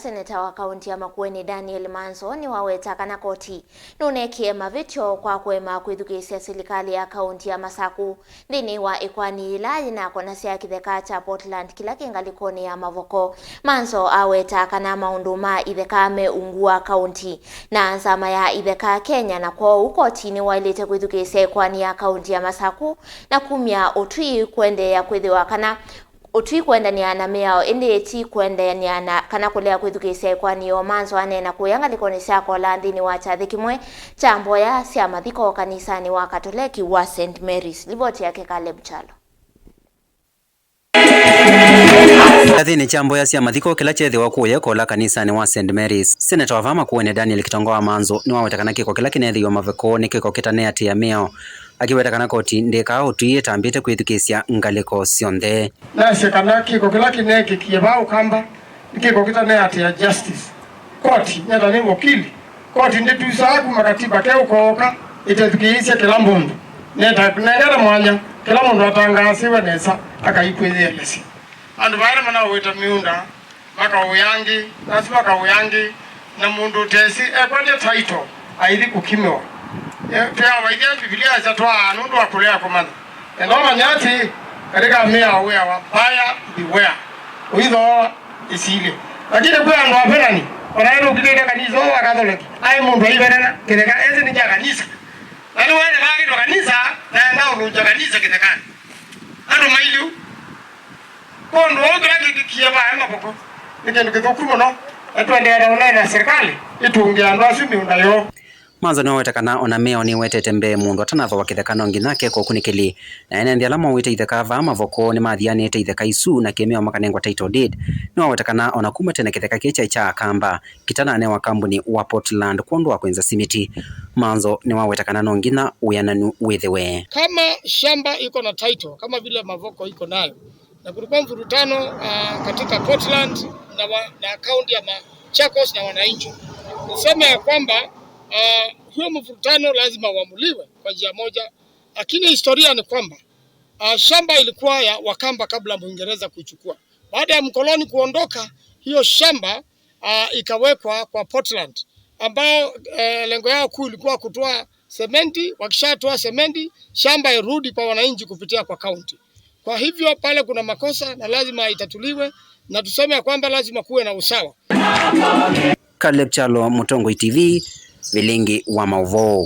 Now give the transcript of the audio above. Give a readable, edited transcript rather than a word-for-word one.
Seneta wa kaunti ya Makueni Daniel Maanzo niwaweta kana Koti ninekie mavityo kwa kuema kwithukiisya silikali ya kaunti ya Masaku nthini wa ikoani yila yinakonasya Kitheka cha Portland kila kingalikoni ya Mavoko. Maanzo aweta kana maundu ma itheka me ungu wa kaunti na nzama ya itheka Kenya na kwoou Koti niwailite kwithukisya ikoani ya kaunti ya Masaku na kumya utwi kuendanya kwithiwa kana utwi kuendanya na miao indi eti kuendanya na kana kulea kwithukisya ikoani yo. Maanzo anena kuyanga likonesya kola nthini wa chathi kimwe cha mboya cia mathiko kanisani wa Katoleki wa St Mary's. Ripoti yake Caleb Chalo. Nthini cha mboya cia mathiko kila chethiwa kuya kola kanisani wa St Mary's. Seneta wa Makueni Daniel Maanzo niwaweta kana kiko kila kinethiwa mavoko ni kiko kitane atia miao akiweta kana Koti ndika utwi tambite kwithukisya ngaliko cionthe na kana kiko kila kineki kieba ukamba kiko kitane atia justice Koti nyata ni wakili Koti nditusaku makatiba ke ukoka ithukisya kila mundu nenda kunengera mwanya kila mundu atangasiwe nesa akaikwithia lesi andu baira mana weta miunda maka uyangi nasima ka uyangi na mundu tesi ekwende title aithi kukimwa ya waidia Biblia za toa nundu akulea komanda endo manyati katika mea uya wa fire beware uitho isile lakini kwa ndo aperani wanaenda ukideka kanisa wa Katoliki ai mundu aiberana kideka ezi ni kanisa nani wale bagi ndo kanisa na ngao ndo kanisa kideka ando mailu kondo kila kikieba ema boko ndio kithukumo no atwendera na serikali itungia ndo asumi undayo. Maanzo niwaweta kana ona meo ni wetete mbe mundu atanatho wa Kitheka no nginake ko kunikili na ene ndi alama wita itheka va mavoko ni mathianite itheka isu na kimeo makanengwa title deed niwaweta kana ona kuma tena Kitheka kicha cha kamba kitana wa kambuni wa Portland kwondwa kwenza simiti. Maanzo niwaweta kana no ngina uyananu withewe kama shamba iko na title kama vile Mavoko iko nayo na kulikuwa mvurutano katika Portland na kaunti ya Machakos na wananchi niseme ya kwamba hiyo mvurutano lazima uamuliwe kwa njia moja, lakini historia ni kwamba shamba ilikuwa ya Wakamba kabla Mwingereza kuichukua. Baada ya mkoloni kuondoka, hiyo shamba ikawekwa kwa Portland, ambao lengo yao kuu ilikuwa kutoa sementi. Wakishatoa sementi, shamba irudi kwa wananchi kupitia kwa kaunti. Kwa hivyo pale kuna makosa na lazima itatuliwe, na tuseme kwamba lazima kuwe na usawa. Caleb Chalo, Mutongoi TV, Vilingi wa Mauvoo.